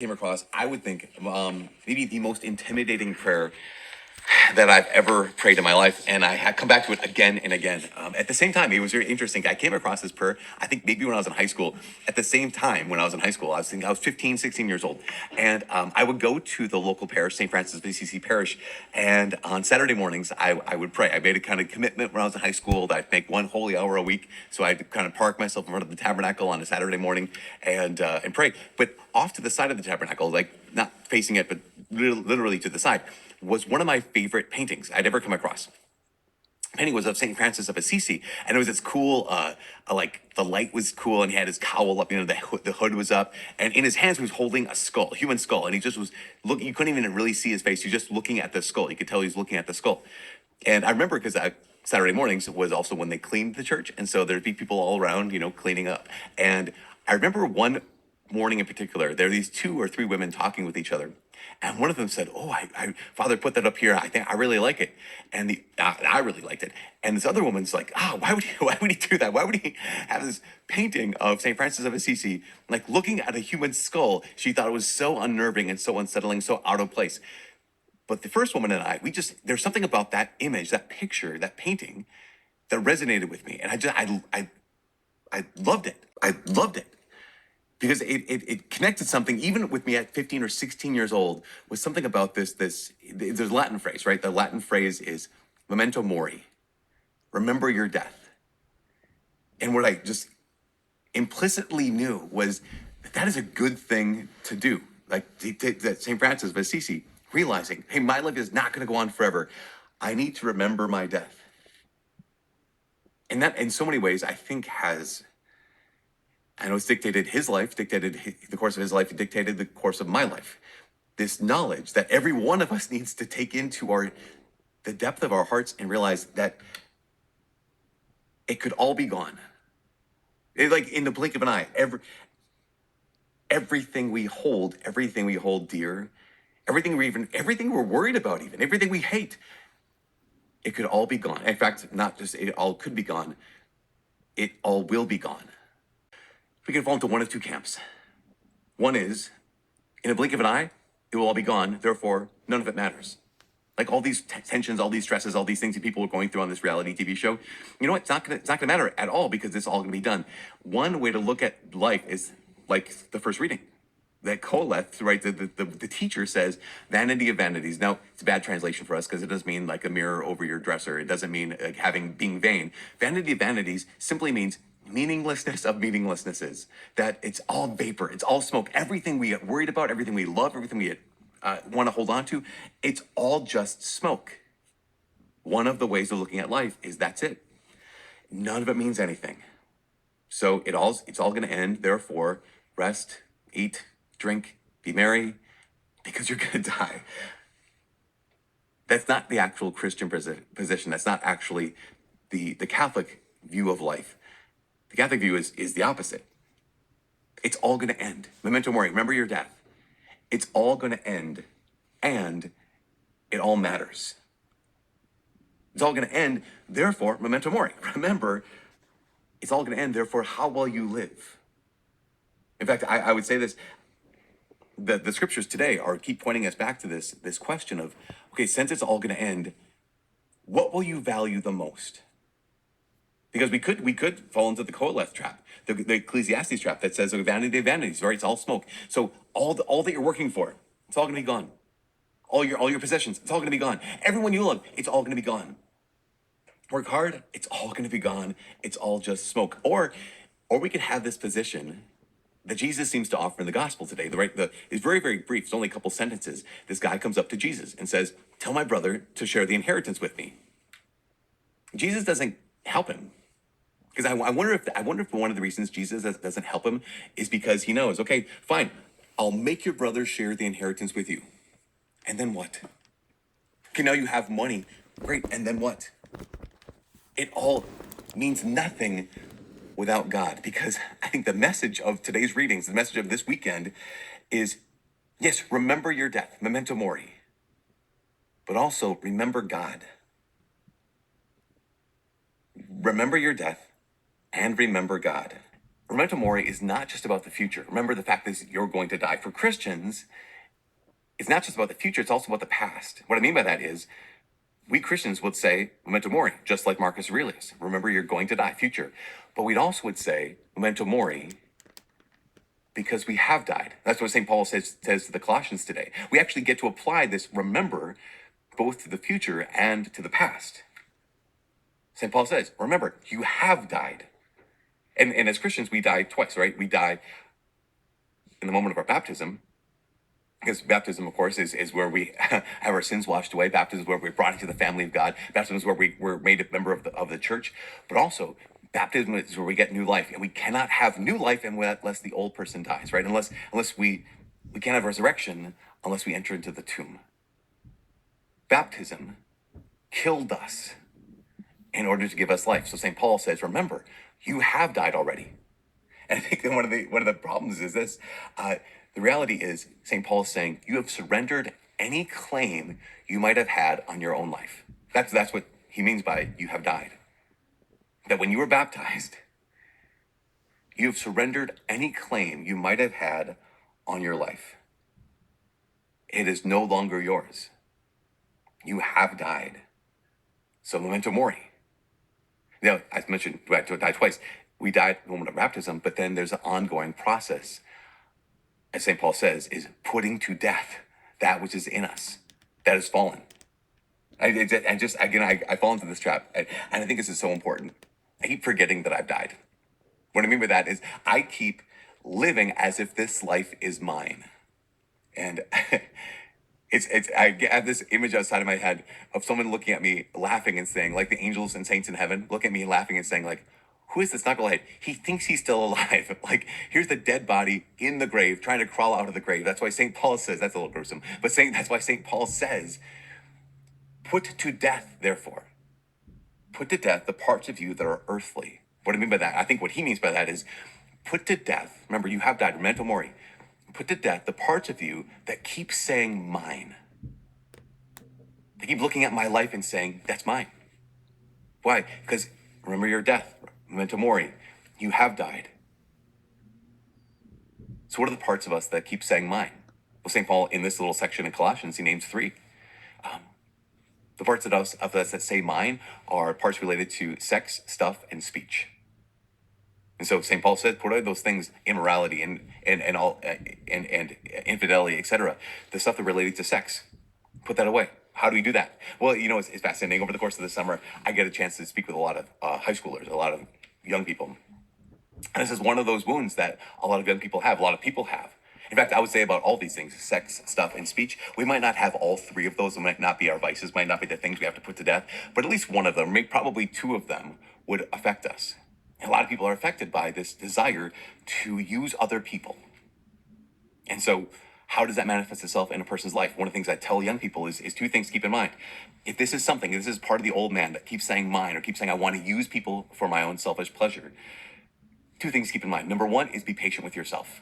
Came across, I would think maybe the most intimidating prayer that I've ever prayed in my life, and I had come back to it again and again. At the same time, it was very interesting. I came across this prayer, I think maybe when I was in high school. At the same time, when I was in high school, I was 15, 16 years old, and I would go to the local parish, St. Francis of Assisi Parish, and on Saturday mornings, I would pray. I made a kind of commitment when I was in high school that I'd make one holy hour a week, so I'd kind of park myself in front of the tabernacle on a Saturday morning and pray. But off to the side of the tabernacle, like not facing it, but literally to the side, was one of my favorite paintings I'd ever come across. Painting was of St. Francis of Assisi, and it was this cool, like the light was cool, and he had his cowl up, the hood was up, and in his hands he was holding a skull, a human skull, and he just was look. You couldn't even really see his face. He was just looking at the skull. You could tell he was looking at the skull. And I remember because Saturday mornings was also when they cleaned the church, and so there'd be people all around, cleaning up. And I remember one morning in particular, there were these two or three women talking with each other. And one of them said, "Oh, Father put that up here. I think I really like it." And I really liked it. And this other woman's like, why would he do that? Why would he have this painting of St. Francis of Assisi, like looking at a human skull? She thought it was so unnerving and so unsettling, so out of place. But the first woman and I, there's something about that image, that picture, that painting that resonated with me. And I loved it. I loved it because it connected something even with me at 15 or 16 years old, was something about there's a Latin phrase, right? The Latin phrase is memento mori, remember your death. And what I just implicitly knew was that is a good thing to do. Like that St. Francis of Assisi realizing, hey, my life is not going to go on forever. I need to remember my death. And that in so many ways, I think I know it's dictated his life, the course of his life, it dictated the course of my life. This knowledge that every one of us needs to take into the depth of our hearts and realize that it could all be gone. Like in the blink of an eye, everything we hold dear, everything we're worried about, even everything we hate, it could all be gone. In fact, not just it all could be gone, it all will be gone. We can fall into one of two camps. One is, in a blink of an eye, it will all be gone. Therefore, none of it matters. Like all these tensions, all these stresses, all these things that people are going through on this reality TV show. You know what? It's not gonna matter at all because it's all gonna be done. One way to look at life is like the first reading. That Coleth, right? The teacher says, "Vanity of vanities." Now, it's a bad translation for us because it doesn't mean like a mirror over your dresser. It doesn't mean like being vain. Vanity of vanities simply means meaninglessness of meaninglessnesses. That it's all vapor. It's all smoke. Everything we get worried about, everything we love, everything we want to hold on to, it's all just smoke. One of the ways of looking at life is that's it. None of it means anything. So it's all going to end. Therefore, rest, eat, drink, be merry, because you're going to die. That's not the actual Christian position. That's not actually the Catholic view of life. The Catholic view is the opposite. It's all going to end. Memento mori, remember your death. It's all going to end, and it all matters. It's all going to end, therefore, memento mori. Remember, it's all going to end, therefore, how well you live. In fact, I would say this, the scriptures today keep pointing us back to this question of, okay, since it's all going to end, what will you value the most? Because we could fall into the Koheleth trap, the Ecclesiastes trap that says, vanity of vanities, right? It's all smoke. So all that you're working for, it's all going to be gone. All your possessions, it's all going to be gone. Everyone you love, it's all going to be gone. Work hard, it's all going to be gone. It's all just smoke. Or we could have this position that Jesus seems to offer in the gospel today. It's very, very brief. It's only a couple sentences. This guy comes up to Jesus and says, "Tell my brother to share the inheritance with me." Jesus doesn't help him. Because I wonder if one of the reasons Jesus doesn't help him is because he knows, okay, fine, I'll make your brother share the inheritance with you. And then what? Okay, now you have money. Great, and then what? It all means nothing without God. Because I think the message of today's readings, the message of this weekend is, yes, remember your death, memento mori. But also remember God. Remember your death and remember God. memento mori is not just about the future. Remember the fact that you're going to die. For Christians, it's not just about the future, it's also about the past. What I mean by that is, we Christians would say memento mori, just like Marcus Aurelius. Remember, you're going to die, future. But we'd also would say memento mori because we have died. That's what St. Paul says to the Colossians today. We actually get to apply this remember both to the future and to the past. St. Paul says, remember, you have died. And as Christians, we die twice, right? We die in the moment of our baptism, because baptism, of course, is where we have our sins washed away. Baptism is where we're brought into the family of God. Baptism is where we're made a member of the church. But also, baptism is where we get new life. And we cannot have new life unless the old person dies, right? Unless we can't have resurrection unless we enter into the tomb. Baptism killed us in order to give us life. So St. Paul says, remember, you have died already. And I think that one of the problems is this. The reality is, St. Paul is saying, you have surrendered any claim you might have had on your own life. That's what he means by you have died. That when you were baptized, you have surrendered any claim you might have had on your life. It is no longer yours. You have died. So memento mori. Now, as mentioned, we had to die twice. We died at the moment of baptism, but then there's an ongoing process, as St. Paul says, is putting to death that which is in us, that is fallen. I fall into this trap, and I think this is so important. I keep forgetting that I've died. What I mean by that is I keep living as if this life is mine. And I have this image outside of my head of someone looking at me laughing and saying, like the angels and saints in heaven, look at me laughing and saying, like, who is this knucklehead? He thinks he's still alive. Like, here's the dead body in the grave, trying to crawl out of the grave. That's why St. Paul says, that's a little gruesome, but that's why St. Paul says, put to death, therefore. Put to death the parts of you that are earthly. What do I mean by that? I think what he means by that is, put to death, remember, you have died, memento mori. Put to death the parts of you that keep saying mine. They keep looking at my life and saying, that's mine. Why? Because remember your death, memento mori. You have died. So what are the parts of us that keep saying mine? Well, St. Paul, in this little section in Colossians, he names three. The parts of us that say mine are parts related to sex, stuff, and speech. And so St. Paul says, put away those things, immorality and infidelity, etc. The stuff that related to sex, put that away. How do we do that? Well, it's fascinating. Over the course of the summer, I get a chance to speak with a lot of high schoolers, a lot of young people. And this is one of those wounds that a lot of young people have, a lot of people have. In fact, I would say about all these things, sex, stuff, and speech, we might not have all three of those. It might not be our vices, might not be the things we have to put to death, but at least one of them, maybe probably two of them, would affect us. And a lot of people are affected by this desire to use other people. And so how does that manifest itself in a person's life? One of the things I tell young people is two things to keep in mind. If this is part of the old man that keeps saying mine, or keeps saying I want to use people for my own selfish pleasure, two things to keep in mind. Number one is be patient with yourself.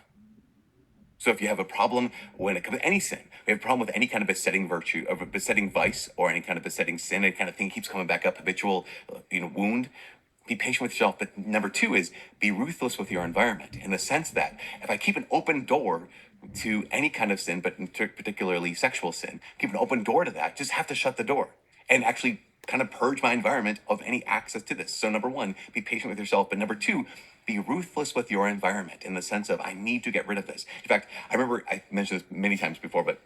So if you have a problem when it comes to any sin, we have a problem with any kind of besetting virtue, or besetting vice, or any kind of besetting sin, any kind of thing keeps coming back up, habitual, wound, be patient with yourself. But number two is be ruthless with your environment, in the sense that if I keep an open door to any kind of sin, but particularly sexual sin, keep an open door to that, just have to shut the door and actually kind of purge my environment of any access to this. So number one, be patient with yourself. But number two, be ruthless with your environment, in the sense of I need to get rid of this. In fact, I remember I mentioned this many times before, but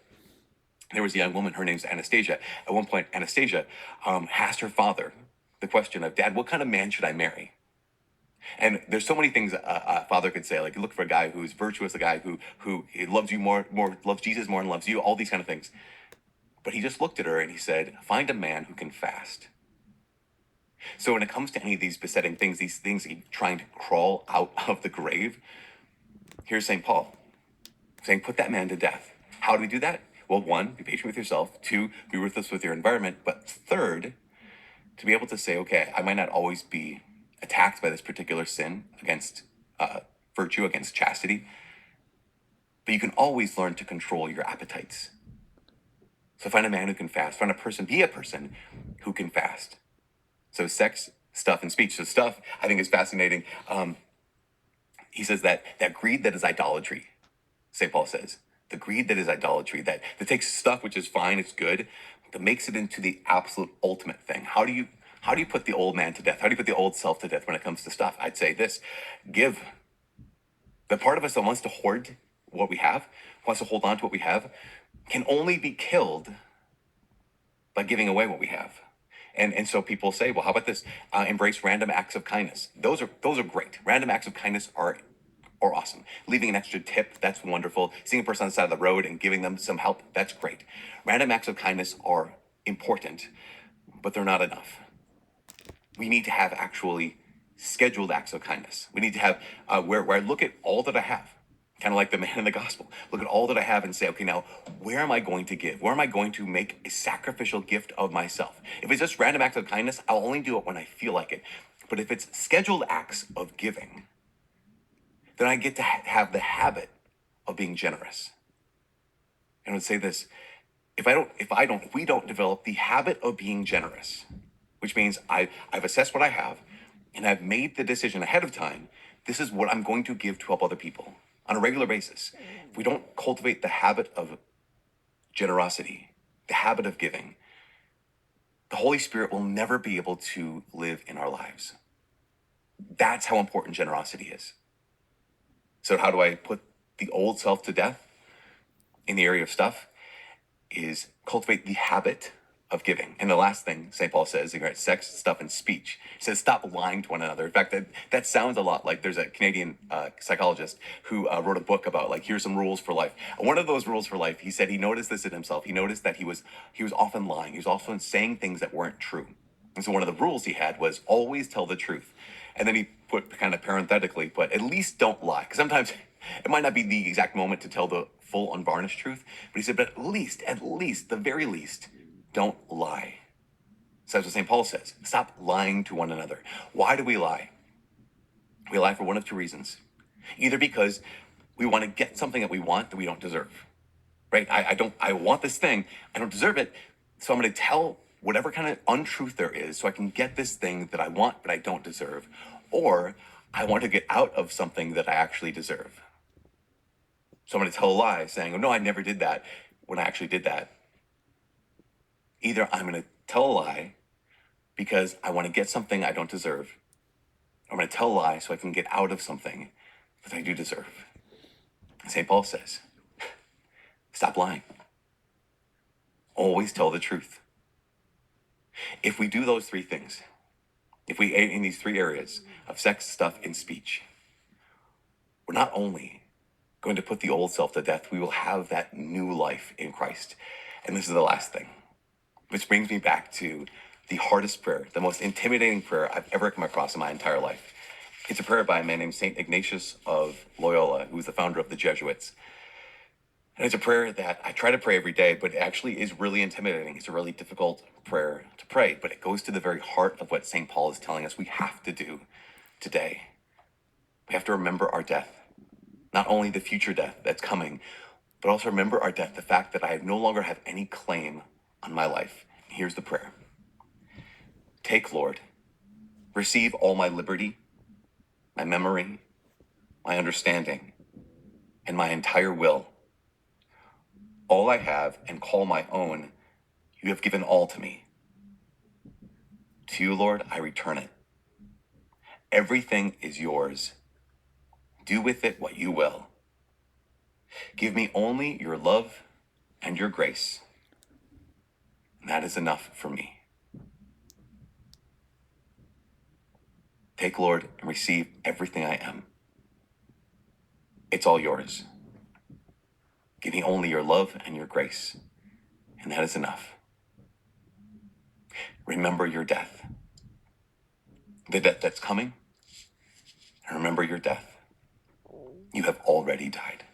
there was a young woman, her name's Anastasia. At one point, Anastasia asked her father the question of, Dad, what kind of man should I marry? And there's so many things a father could say, like look for a guy who's virtuous, a guy who loves you more, loves Jesus more and loves you, all these kind of things. But he just looked at her and he said, find a man who can fast. So when it comes to any of these besetting things, these things trying to crawl out of the grave, here's St. Paul saying, put that man to death. How do we do that? Well, one, be patient with yourself. Two, be ruthless with your environment. But third, to be able to say, okay, I might not always be attacked by this particular sin against virtue, against chastity, but you can always learn to control your appetites. So find a man who can fast. Be a person who can fast. So sex, stuff, and speech. So stuff, I think, is fascinating. He says that greed that is idolatry, St. Paul says, the greed that is idolatry, that takes stuff which is fine, it's good, that makes it into the absolute ultimate thing. How do you put the old man to death? How do you put the old self to death when it comes to stuff? I'd say this: give. The part of us that wants to hoard what we have, wants to hold on to what we have, can only be killed by giving away what we have. And so people say, well, how about this? Embrace random acts of kindness. Those are great. Random acts of kindness are awesome. Leaving an extra tip, that's wonderful. Seeing a person on the side of the road and giving them some help, that's great. Random acts of kindness are important, but they're not enough. We need to have actually scheduled acts of kindness. We need to have where I look at all that I have, kind of like the man in the gospel. Look at all that I have and say, okay, now where am I going to give? Where am I going to make a sacrificial gift of myself? If it's just random acts of kindness, I'll only do it when I feel like it. But if it's scheduled acts of giving, then I get to have the habit of being generous. And I would say this: if we don't develop the habit of being generous, which means I've assessed what I have and I've made the decision ahead of time, this is what I'm going to give to help other people on a regular basis. If we don't cultivate the habit of generosity, the habit of giving, the Holy Spirit will never be able to live in our lives. That's how important generosity is. So how do I put the old self to death in the area of stuff? Is cultivate the habit of giving. And the last thing St. Paul says, sex, stuff, and speech. He says, stop lying to one another. In fact, that sounds a lot like there's a Canadian psychologist who wrote a book about, like, here's some rules for life. One of those rules for life, he said he noticed this in himself. He noticed that he was often lying. He was often saying things that weren't true. And so one of the rules he had was always tell the truth. And then he put kind of parenthetically, but at least don't lie. Because sometimes it might not be the exact moment to tell the full unvarnished truth. But he said, but at least, the very least, don't lie. So that's what St. Paul says. Stop lying to one another. Why do we lie? We lie for one of two reasons. Either because we want to get something that we want that we don't deserve. Right? I want this thing. I don't deserve it. So I'm going to tell whatever kind of untruth there is so I can get this thing that I want but I don't deserve. Or I want to get out of something that I actually deserve. So I'm going to tell a lie saying, oh, no, I never did that, when I actually did that. Either I'm going to tell a lie because I want to get something I don't deserve, or I'm going to tell a lie so I can get out of something that I do deserve. St. Paul says, stop lying. Always tell the truth. If we do those three things, if we aid in these three areas of sex, stuff, and speech, we're not only going to put the old self to death, we will have that new life in Christ. And this is the last thing, which brings me back to the hardest prayer, the most intimidating prayer I've ever come across in my entire life. It's a prayer by a man named St. Ignatius of Loyola, who was the founder of the Jesuits. And it's a prayer that I try to pray every day, but it actually is really intimidating. It's a really difficult prayer to pray, but it goes to the very heart of what St. Paul is telling us we have to do today. We have to remember our death, not only the future death that's coming, but also remember our death, the fact that I no longer have any claim on my life. Here's the prayer. Take, Lord, receive all my liberty, my memory, my understanding, and my entire will. All I have and call my own, you have given all to me. To you, Lord, I return it. Everything is yours. Do with it what you will. Give me only your love and your grace. And that is enough for me. Take, Lord, and receive everything I am. It's all yours. Give me only your love and your grace, and that is enough. Remember your death, the death that's coming, and remember your death. You have already died.